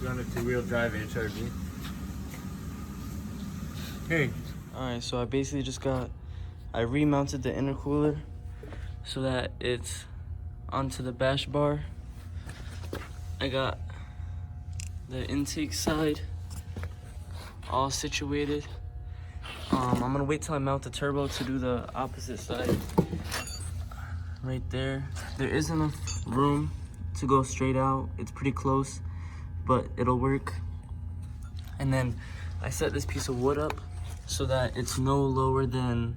We're on a two-wheel drive HRV. Hey. Alright, so I basically I remounted the intercooler so that it's onto the bash bar. I got the intake side all situated. I'm gonna wait till I mount the turbo to do the opposite side. Right there. There is enough room to go straight out. It's pretty close, but it'll work. And then I set this piece of wood up so that it's no lower than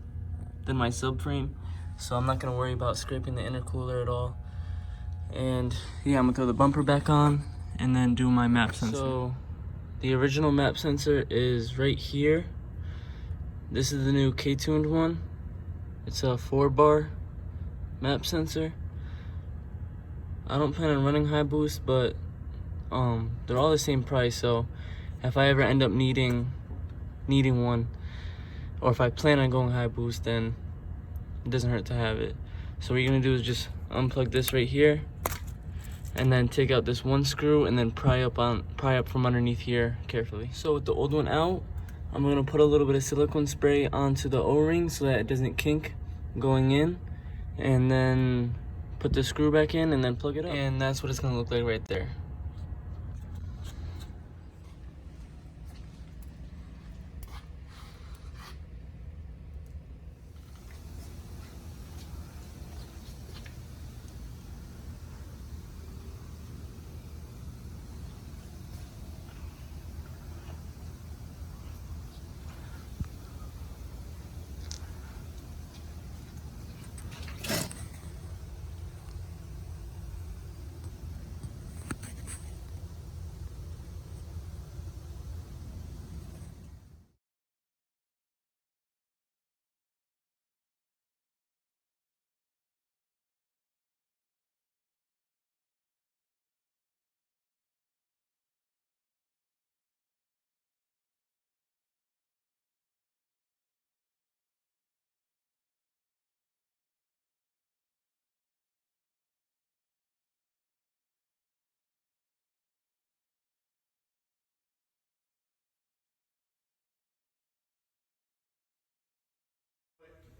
my subframe. So I'm not gonna worry about scraping the intercooler at all. And yeah, I'm gonna throw the bumper back on and then do my map sensor. So the original map sensor is right here. This is the new K-tuned one. It's a 4-bar map sensor. I don't plan on running high boost, but they're all the same price. So if I ever end up needing one, or if I plan on going high boost, then it doesn't hurt to have it. So what you're gonna do is just unplug this right here, and then take out this one screw, and then pry up from underneath here carefully. So with the old one out, I'm gonna put a little bit of silicone spray onto the O-ring so that it doesn't kink going in, and then put the screw back in and then plug it up. And that's what it's gonna look like right there.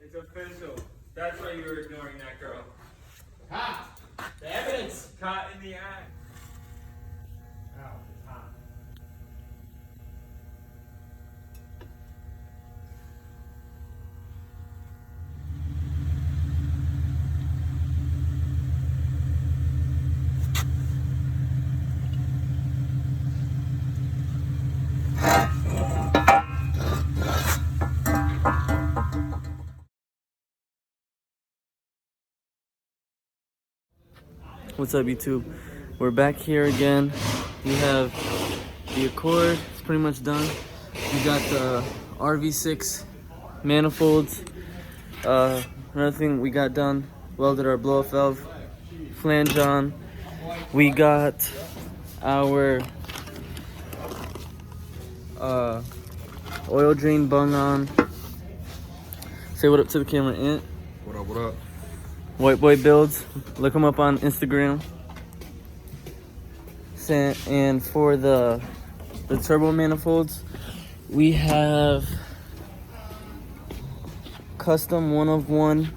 It's official. That's why you were ignoring that girl. Ha! The evidence! Caught in the act. Ow, it's hot. What's up, YouTube? We're back here again. We have the Accord. It's pretty much done. We got the RV6 manifolds. Another thing we got done, welded our blow-off valve flange on. We got our oil drain bung on. Say what up to the camera, Ant. What up, what up? White Boy Builds. Look him up on Instagram. And for the turbo manifolds, we have custom one of one,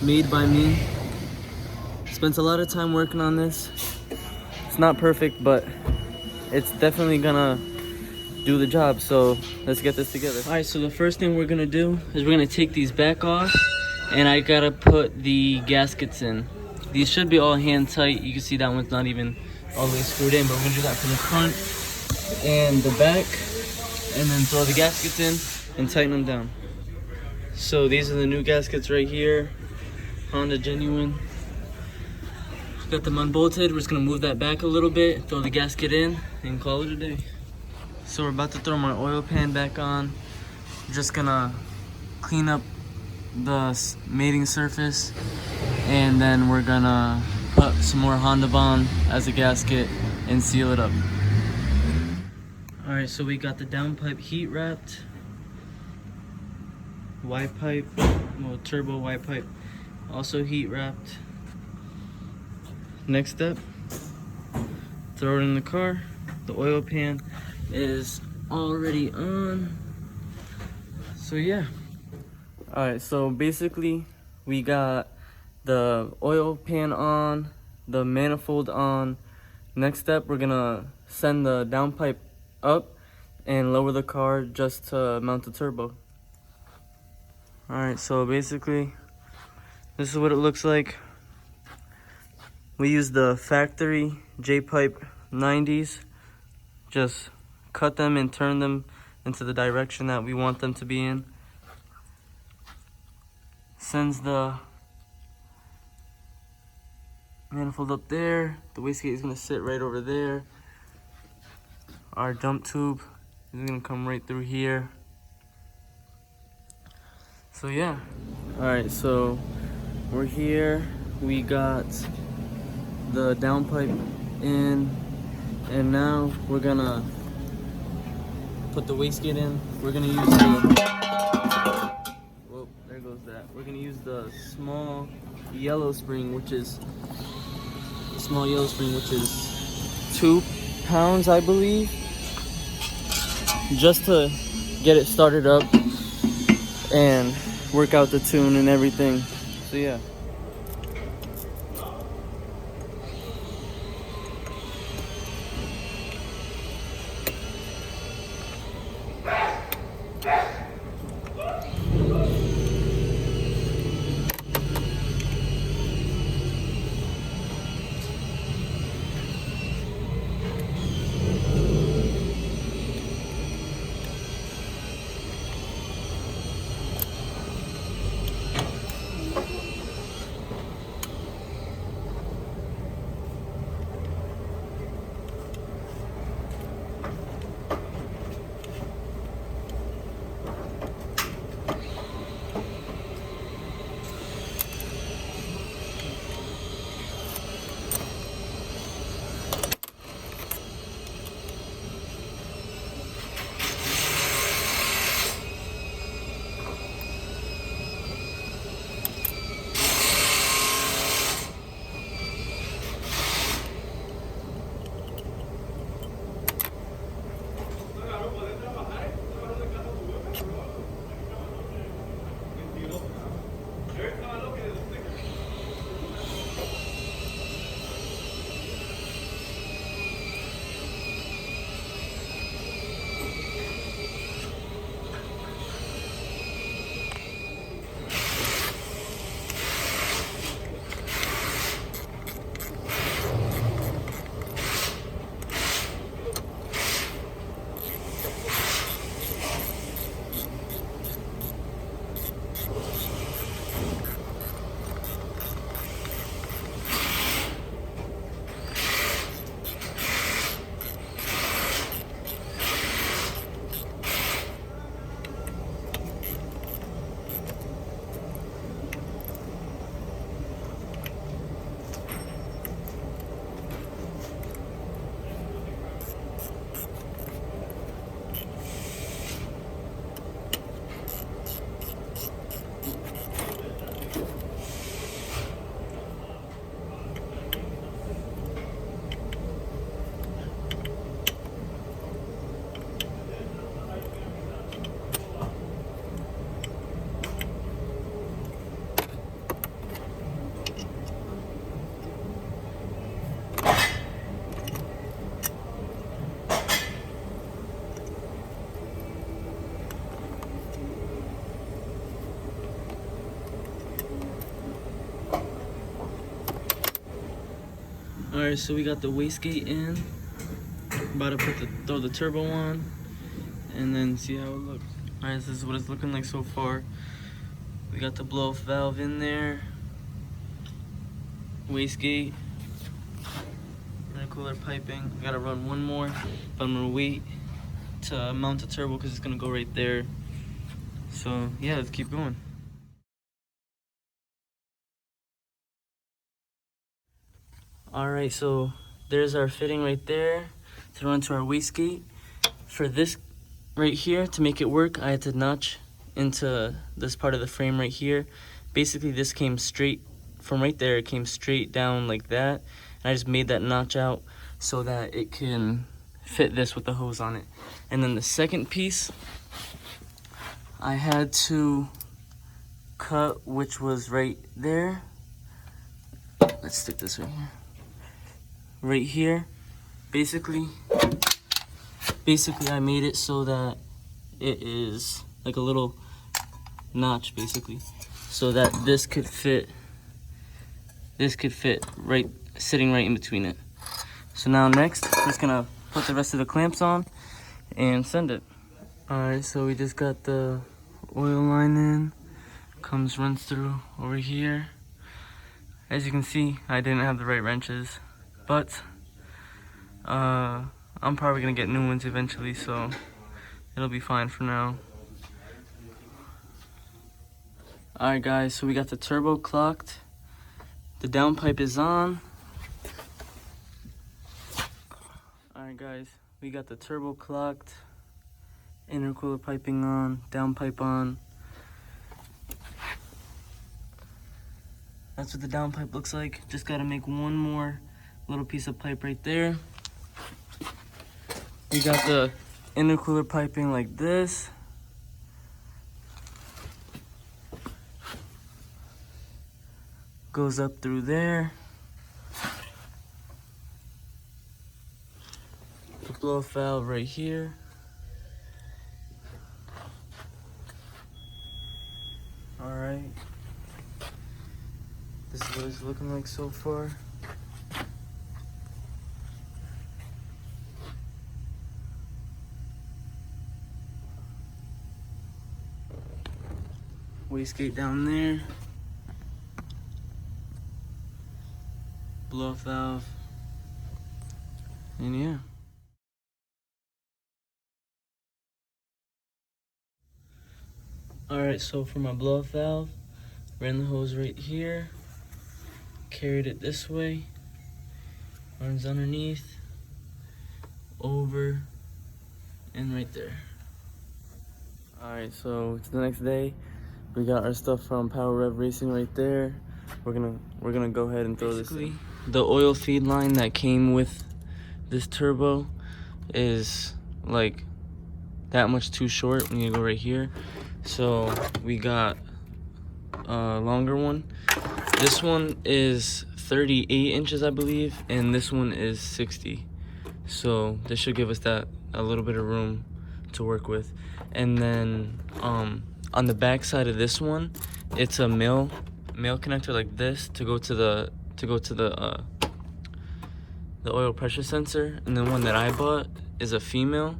made by me. Spent a lot of time working on this. It's not perfect, but it's definitely gonna do the job, so let's get this together. All right, so the first thing we're gonna do is we're gonna take these back off, and I gotta put the gaskets in. These should be all hand tight. You can see that one's not even all the way screwed in, but we're gonna do that for the front and the back, and then throw the gaskets in and tighten them down. So these are the new gaskets right here, Honda Genuine. Got them unbolted. We're just gonna move that back a little bit, throw the gasket in, and call it a day. So we're about to throw my oil pan back on. I'm just gonna clean up the mating surface, and then we're gonna put some more Honda Bond as a gasket and seal it up. All right, so we got the downpipe heat wrapped, Y pipe, well, turbo Y pipe, also heat wrapped. next step, throw it in the car. The oil pan is already on. So yeah. Alright, so basically we got the oil pan on, the manifold on. Next step, we're gonna send the downpipe up and lower the car just to mount the turbo. Alright, so basically this is what it looks like. We use the factory J-pipe 90s. Just cut them and turn them into the direction that we want them to be in. Sends the manifold up there. The wastegate is gonna sit right over there. Our dump tube is gonna come right through here. So yeah. Alright, so we're here. We got the downpipe in. And now we're gonna put the wastegate in. We're gonna use the, whoa, there goes that. We're gonna use the small yellow spring, which is 2 pounds, I believe, just to get it started up and work out the tune and everything. So yeah. Alright, so we got the wastegate in. About to throw the turbo on and then see how it looks. Alright, this is what it's looking like so far. We got the blow-off valve in there. Wastegate. Intercooler piping. I gotta run one more, but I'm gonna wait to mount the turbo because it's gonna go right there. So yeah, let's keep going. Alright, so there's our fitting right there to run to our wastegate. For this right here, to make it work, I had to notch into this part of the frame right here. Basically, this came straight from right there. It came straight down like that, And I just made that notch out so that it can fit this with the hose on it. And then the second piece I had to cut, which was right there. Let's stick this right here. Right here. Basically I made it so that it is like a little notch, basically, so that this could fit right, sitting right in between it. So now next, we're just gonna put the rest of the clamps on and send it. Alright, so we just got the oil line in, runs through over here. As you can see, I didn't have the right wrenches, but I'm probably gonna get new ones eventually, so it'll be fine for now. Alright guys, so we got the turbo clocked. The downpipe is on. Alright guys, we got the turbo clocked. Intercooler piping on, downpipe on. That's what the downpipe looks like. Just gotta make one more little piece of pipe right there. We got the intercooler piping like this. Goes up through there. The blow-off valve right here. Alright. This is what it's looking like so far. Wastegate down there. Blow-off valve. And yeah. Alright, so for my blow-off valve, ran the hose right here, carried it this way, runs underneath, over, and right there. Alright, so it's the next day. We got our stuff from Powerrevracing right there. We're gonna go ahead and throw this in. The oil feed line that came with this turbo is like that much too short. We need to go right here. So we got a longer one. This one is 38 inches, I believe, and this one is 60. So this should give us that a little bit of room to work with. And then on the back side of this one, it's a male connector like this to go to the oil pressure sensor, and then one that I bought is a female.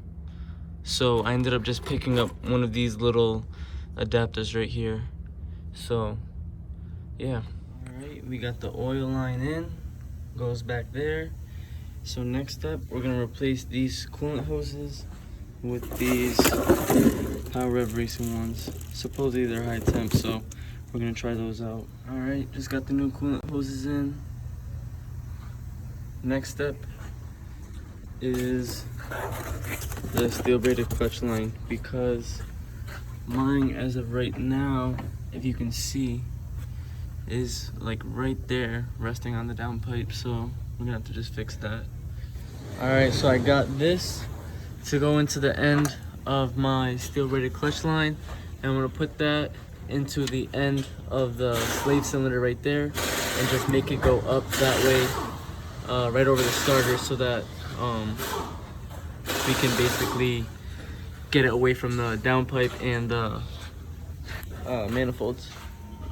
So I ended up just picking up one of these little adapters right here. So yeah. Alright, we got the oil line in, goes back there. So next up, we're gonna replace these coolant hoses with these Powerrevracing ones. Supposedly they're high temp, so we're gonna try those out. Alright, just got the new coolant hoses in. Next step is the steel braided clutch line, because mine, as of right now, if you can see, is like right there resting on the downpipe, so we're gonna have to just fix that. Alright, so I got this to go into the end of my steel braided clutch line, and I'm gonna put that into the end of the slave cylinder right there and just make it go up that way, right over the starter, so that we can basically get it away from the downpipe and the manifolds.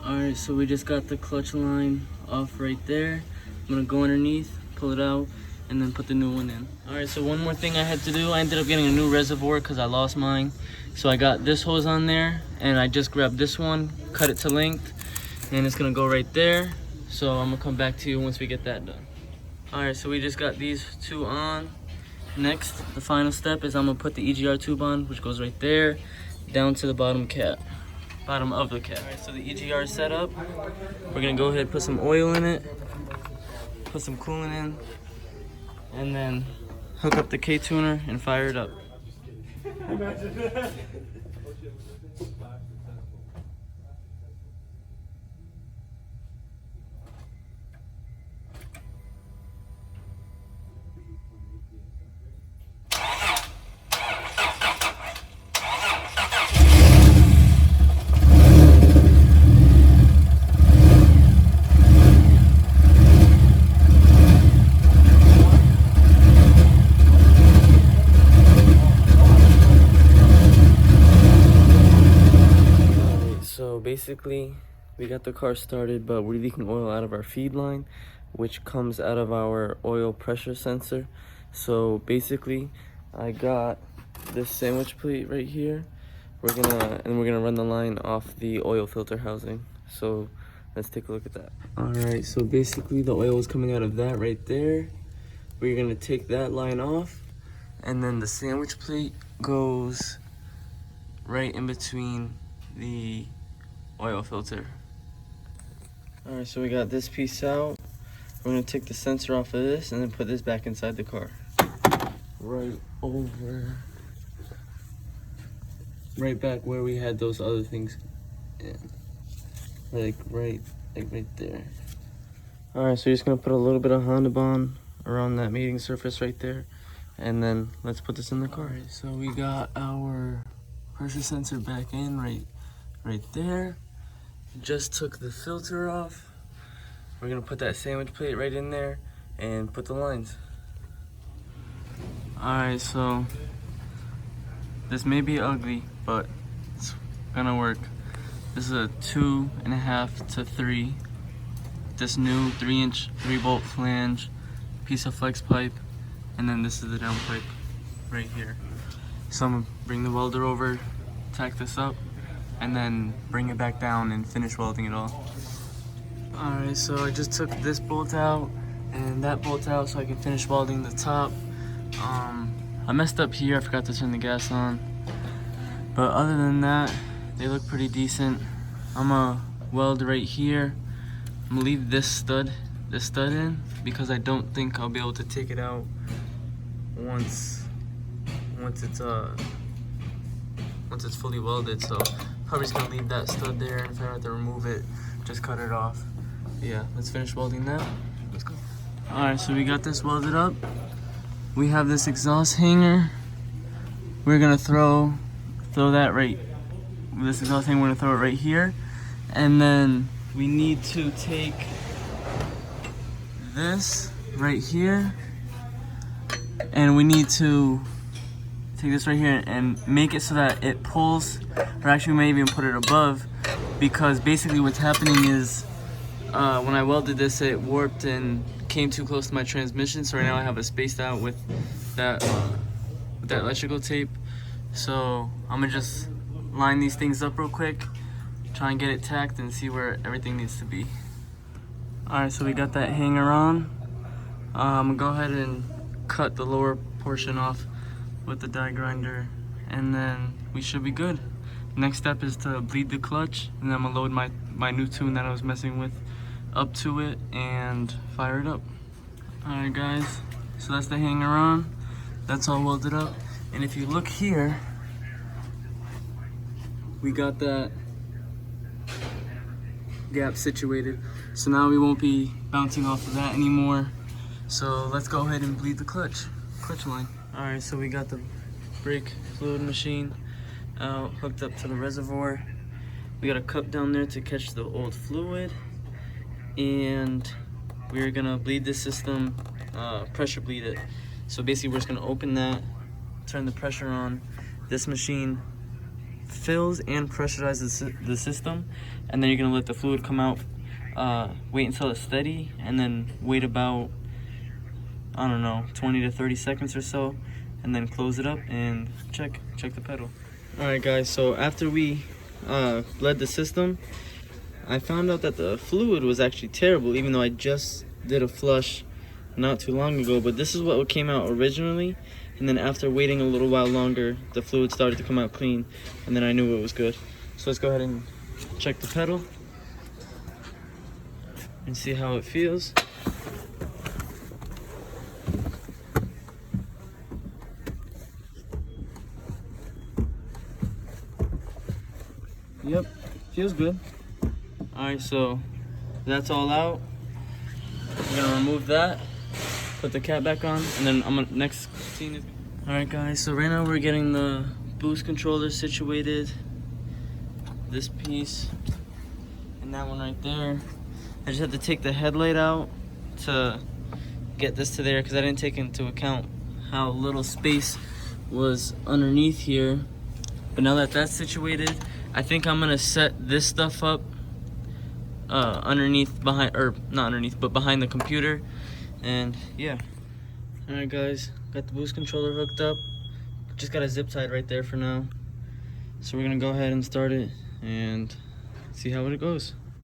Alright, so we just got the clutch line off right there. I'm gonna go underneath, pull it out, and then put the new one in. Alright, so one more thing I had to do. I ended up getting a new reservoir because I lost mine. So I got this hose on there, and I just grabbed this one, cut it to length, and it's gonna go right there. So I'm gonna come back to you once we get that done. Alright, so we just got these two on. Next, the final step is I'm gonna put the EGR tube on, which goes right there, down to the bottom of the cap. Alright, so the EGR is set up. We're gonna go ahead and put some oil in it, put some coolant in, and then hook up the K-tuner and fire it up. basically we got the car started, but we're leaking oil out of our feed line, which comes out of our oil pressure sensor. So basically I got this sandwich plate right here. We're gonna run the line off the oil filter housing. So let's take a look at that. All right, so basically the oil is coming out of that right there. We're gonna take that line off, and then the sandwich plate goes right in between the oil filter. All right, so we got this piece out. We're gonna take the sensor off of this and then put this back inside the car. Right back where we had those other things in. Like right there. All right, so you're just gonna put a little bit of Honda Bond around that mating surface right there, and then let's put this in the car. All right, so we got our pressure sensor back in right there. Just took the filter off. We're gonna put that sandwich plate right in there and put the lines. All right, so this may be ugly, but it's gonna work. This is a 2.5 to 3. This new 3-inch 3-bolt flange, piece of flex pipe, and then this is the down pipe right here. So I'm gonna bring the welder over, tack this up, and then bring it back down and finish welding it all. All right, so I just took this bolt out and that bolt out so I can finish welding the top. I messed up here, I forgot to turn the gas on. But other than that, they look pretty decent. I'm gonna weld right here. I'm gonna leave this stud in because I don't think I'll be able to take it out once it's fully welded. So probably just gonna leave that stud there, and if I have to remove it, just cut it off. Yeah, let's finish welding that. Let's go. All right, so we got this welded up. We have this exhaust hanger. We're gonna throw that right. This exhaust hanger, we're gonna throw it right here, and then we need to take this right here, and we need to take this right here and make it so that it pulls, or actually we may even put it above, because basically what's happening is when I welded this, it warped and came too close to my transmission, so right now I have it spaced out with that electrical tape. So I'm gonna just line these things up real quick, try and get it tacked and see where everything needs to be. Alright, so we got that hanger on. I'm gonna go ahead and cut the lower portion off with the die grinder, and then we should be good. Next step is to bleed the clutch, and then I'm gonna load my new tune that I was messing with up to it and fire it up. Alright guys, so that's the hanger on. That's all welded up. And if you look here, we got that gap situated. So now we won't be bouncing off of that anymore. So let's go ahead and bleed the clutch line. Alright, so we got the brake fluid machine hooked up to the reservoir. We got a cup down there to catch the old fluid, and we're gonna bleed this system, pressure bleed it. So basically we're just gonna open that, turn the pressure on. This machine fills and pressurizes the system, and then you're gonna let the fluid come out, wait until it's steady, and then wait about, I don't know, 20 to 30 seconds or so, and then close it up and check the pedal. Alright guys, so after we bled the system, I found out that the fluid was actually terrible, even though I just did a flush not too long ago. But this is what came out originally, and then after waiting a little while longer, the fluid started to come out clean, and then I knew it was good. So let's go ahead and check the pedal and see how it feels. Yep, feels good. Alright, so that's all out. We're gonna remove that, put the cap back on, and then I'm gonna next scene is. Alright guys, so right now we're getting the boost controller situated. This piece and that one right there. I just had to take the headlight out to get this to there because I didn't take into account how little space was underneath here. But now that that's situated, I think I'm gonna set this stuff up underneath, behind, or not underneath, but behind the computer. And yeah. Alright guys, got the boost controller hooked up. Just got a zip tied right there for now. So we're gonna go ahead and start it and see how it goes.